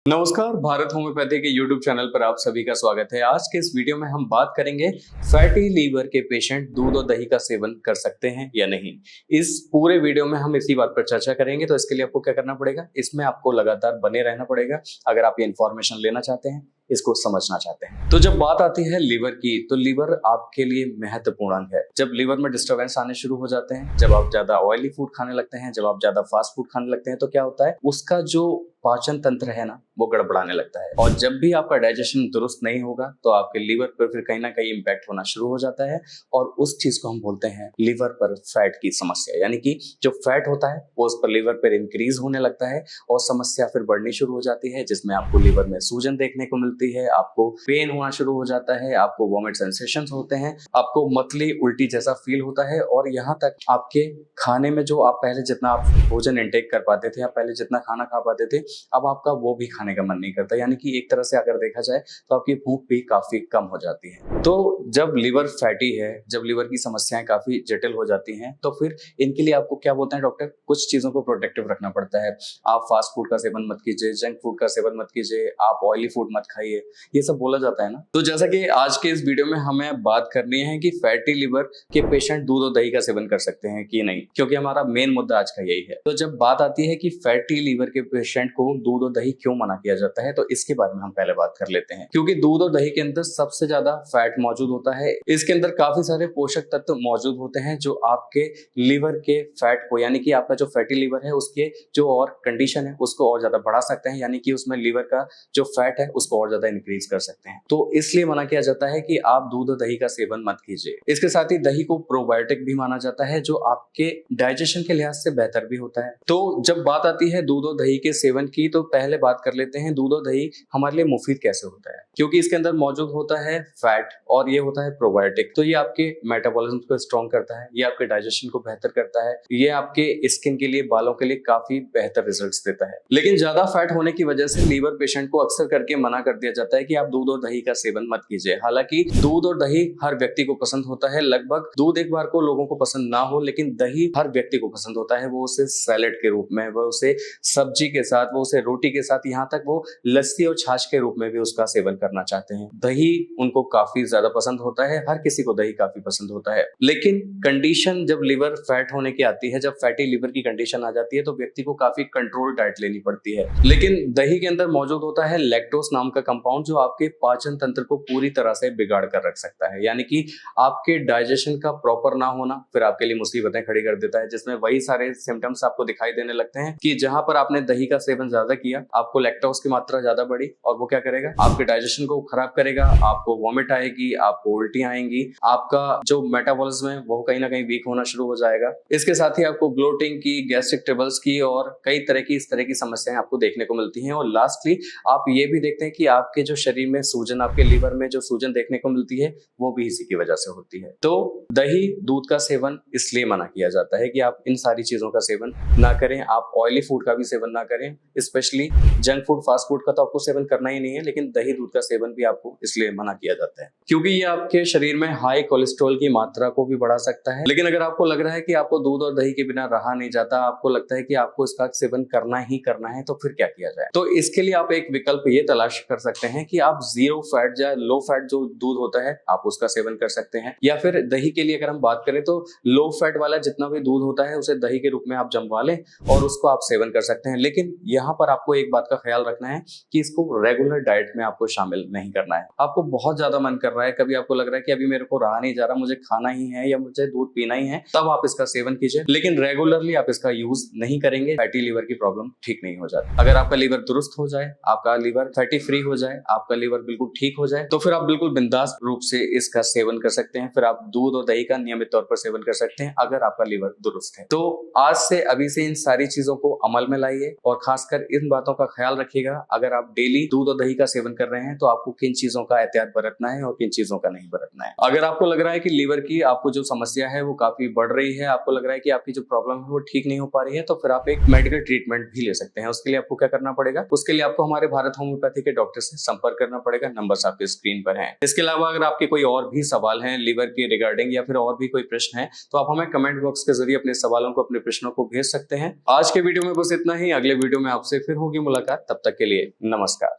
नमस्कार, भारत होम्योपैथी के YouTube channel पर आप सभी का स्वागत है। आज के इस वीडियो में हम बात करेंगे फैटी लीवर के पेशेंट दूध और दही का सेवन कर सकते हैं या नहीं। इस पूरे वीडियो में हम इसी बात पर चर्चा करेंगे, तो इसके लिए आपको क्या करना पड़ेगा, इसमें आपको लगातार बने रहना पड़ेगा अगर आप ये इन्फॉर्मेशन लेना चाहते हैं, इसको समझना चाहते हैं। तो जब बात आती है लीवर की, तो लीवर आपके लिए महत्वपूर्ण अंग है। जब लीवर में डिस्टर्बेंस आने शुरू हो जाते हैं, जब आप ज्यादा ऑयली फूड खाने लगते हैं, जब आप ज्यादा फास्ट फूड खाने लगते हैं, तो क्या होता है, उसका जो पाचन तंत्र है ना, वो गड़बड़ाने लगता है। और जब भी आपका डाइजेशन दुरुस्त नहीं होगा, तो आपके लीवर पर फिर कहीं ना कहीं इंपैक्ट होना शुरू हो जाता है, और उस चीज को हम बोलते हैं लीवर पर फैट की समस्या। यानी कि जो फैट होता है वो उस पर लीवर पर इंक्रीज होने लगता है, और समस्या फिर बढ़नी शुरू हो जाती है, जिसमें आपको लीवर में सूजन देखने को मिलती है, आपको पेन होना शुरू हो जाता है, आपको वॉमिट सेंसेशंस होते हैं, आपको मतली उल्टी जैसा फील होता है, और यहाँ तक आपके खाने में जो आप पहले जितना आप भोजन इंटेक कर पाते थे, आप पहले जितना खाना खा पाते थे, अब आपका वो भी खाने का मन नहीं करता। यानी कि एक तरह से अगर देखा जाए तो आपकी भूख भी काफी कम हो जाती है। तो जब लीवर फैटी है, जब लीवर की समस्याएं काफी जटिल हो जाती हैं, तो फिर इनके लिए आपको क्या बोलते हैं डॉक्टर, कुछ चीजों को प्रोटेक्टिव रखना पड़ता है। आप फास्ट फूड का सेवन मत कीजिए, जंक फूड का सेवन मत कीजिए, आप ऑयली फूड मत खाइए, ये सब बोला जाता है ना। तो जैसा कि आज के इस वीडियो में हमें बात करनी है कि फैटी लीवर के पेशेंट दूध और दही का सेवन कर सकते हैं कि नहीं, क्योंकि हमारा मेन मुद्दा आज का यही है। तो जब बात आती है कि फैटी लीवर के पेशेंट को दूध और दही क्यों मना किया जाता है, तो इसके बारे में हम पहले बात कर लेते हैं। क्योंकि दूध और दही के अंदर सबसे ज्यादा फैट मौजूद होता है, इसके अंदर काफी सारे पोषक तत्व मौजूद होते हैं जो आपके लीवर के फैट को, यानी कि आपका जो फैटी लीवर है उसके जो और कंडीशन है उसको और ज्यादा बढ़ा सकते हैं, यानी कि उसमें लीवर का जो फैट है उसको और ज्यादा इंक्रीज कर सकते हैं। तो इसलिए मना किया जाता है कि आप दूध और दही का सेवन मत कीजिए। इसके साथ ही दही को प्रोबायोटिक भी माना जाता है, जो आपके डाइजेशन के लिहाज से बेहतर भी होता है। तो जब बात आती है दूध और दही के सेवन की, तो पहले बात कर लेते हैं दूध और दही हमारे लिए मुफीद कैसे होता है। क्योंकि इसके अंदर मौजूद होता है फैट और ये होता है प्रोबायोटिक। तो ये आपके मेटाबॉलिज्म को स्ट्रॉन्ग करता है, ये आपके डाइजेशन को बेहतर करता है, ये आपके स्किन के लिए, बालों के लिए काफी बेहतर रिजल्ट्स देता है। लेकिन ज्यादा फैट होने की वजह से लीवर पेशेंट को अक्सर करके मना कर दिया जाता है कि आप दूध और दही का सेवन मत कीजिए। हालांकि दूध और दही हर व्यक्ति को पसंद होता है। लगभग दूध एक बार को लोगों को पसंद ना हो, लेकिन दही हर व्यक्ति को पसंद होता है। वो उसे सैलेड के रूप में, वो उसे सब्जी के साथ, वो उसे रोटी के साथ, यहाँ तक वो लस्सी और छाछ के रूप में भी उसका सेवन करना चाहते हैं। दही उनको काफी ज्यादा पसंद होता है, हर किसी को दही काफी पसंद होता है। लेकिन कंडीशन जब लीवर फैट होने की आती है, जब फैटी लीवर की कंडीशन आ जाती है, तो व्यक्ति को काफी कंट्रोल डाइट लेनी पड़ती है। लेकिन दही के अंदर मौजूद होता है लैक्टोज नाम का कंपाउंड, जो आपके पाचन तंत्र को पूरी तरह से बिगाड़ कर रख सकता है। यानी कि आपके डाइजेशन का प्रॉपर ना होना फिर आपके लिए मुसीबतें खड़ी कर देता है, जिसमें वही सारे सिम्टम्स आपको दिखाई देने लगते हैं कि जहां पर आपने दही का सेवन ज्यादा किया, आपको लैक्टोज की मात्रा ज्यादा बढ़ी, और वो क्या करेगा, आपके डाइजेशन को खराब करेगा, आपको वॉमिट आएगी, आपको उल्टियां आएंगी, आपका जो मेटाबॉलिज्म है वो कहीं ना कहीं वीक होना शुरू हो जाएगा। इसके साथ ही आपको ब्लोटिंग की, गैस्ट्रिक ट्रबल्स की और कई तरह की इस तरह की समस्याएं आपको देखने को मिलती हैं। और लास्टली आप ये भी देखते हैं कि आपके जो शरीर में सूजन, आपके लीवर में जो सूजन देखने को मिलती है, वो भी इसी की वजह से होती है। तो दही, दूध का सेवन इसलिए मना किया जाता है कि आप इन सारी चीजों का सेवन ना करें। आप ऑयली फूड का भी सेवन ना करें, specially junk food, fast food का तो आपको सेवन करना ही नहीं है, लेकिन दही दूध का सेवन भी आपको इसलिए मना किया जाता है क्योंकि ये आपके शरीर में हाई कोलेस्ट्रॉल की मात्रा को भी बढ़ा सकता है। लेकिन अगर आपको लग रहा है कि आपको दूध और दही के बिना रहा नहीं जाता, आपको लगता है कि आपको इसका सेवन करना ही करना है, तो फिर क्या किया जाए। तो इसके लिए आप एक विकल्प ये तलाश कर सकते हैं कि आप जीरो फैट या लो फैट जो दूध होता है आप उसका सेवन कर सकते हैं, या फिर दही के लिए अगर हम बात करें तो लो फैट वाला जितना भी दूध होता है उसे दही के रूप में आप जमवा लें और उसको आप सेवन कर सकते हैं। लेकिन यहाँ पर आपको एक बात का ख्याल रखना है कि इसको रेगुलर डाइट में आपको शामिल नहीं करना है। आपको बहुत ज्यादा मन कर रहा है, कभी आपको लग रहा है कि अभी मेरे को रहा नहीं जा रहा, मुझे खाना ही है या मुझे दूध पीना ही है, तब आप इसका सेवन कीजिए। लेकिन रेगुलरली आप इसका यूज नहीं करेंगे, फैटी लीवर की प्रॉब्लम ठीक नहीं हो जाती। अगर आपका लीवर दुरुस्त हो जाए, आपका लीवर फैटी फ्री हो जाए, आपका लीवर बिल्कुल ठीक हो जाए, तो फिर आप बिल्कुल बिंदास रूप से इसका सेवन कर सकते हैं। फिर आप दूध और दही का नियमित तौर पर सेवन कर सकते हैं अगर आपका लीवर दुरुस्त है। तो आज से, अभी से इन सारी चीजों को अमल में लाइए और खासकर इन बातों का ख्याल रखिएगा। अगर आप डेली दूध और दही का सेवन कर रहे हैं तो आपको किन चीजों का एहतियात बरतना है और किन चीजों का नहीं बरतना है। अगर आपको लग रहा है कि लीवर की आपको जो समस्या है वो काफी बढ़ रही है, आपको लग रहा है कि आपकी जो प्रॉब्लम है वो ठीक नहीं हो पा रही है, तो फिर आप एक मेडिकल ट्रीटमेंट भी ले सकते हैं। उसके लिए आपको क्या करना पड़ेगा, उसके लिए आपको हमारे भारत होम्योपैथी के डॉक्टर से संपर्क करना पड़ेगा। नंबर्स आपके स्क्रीन पर हैं। इसके अलावा अगर आपके कोई और भी सवाल हैं लीवर के रिगार्डिंग या फिर और भी कोई प्रश्न है, तो आप हमें कमेंट बॉक्स के जरिए अपने सवालों को, अपने प्रश्नों को भेज सकते हैं। आज के वीडियो में बस इतना ही। अगले वीडियो में आपसे आपसे फिर होगी मुलाकात, तब तक के लिए नमस्कार।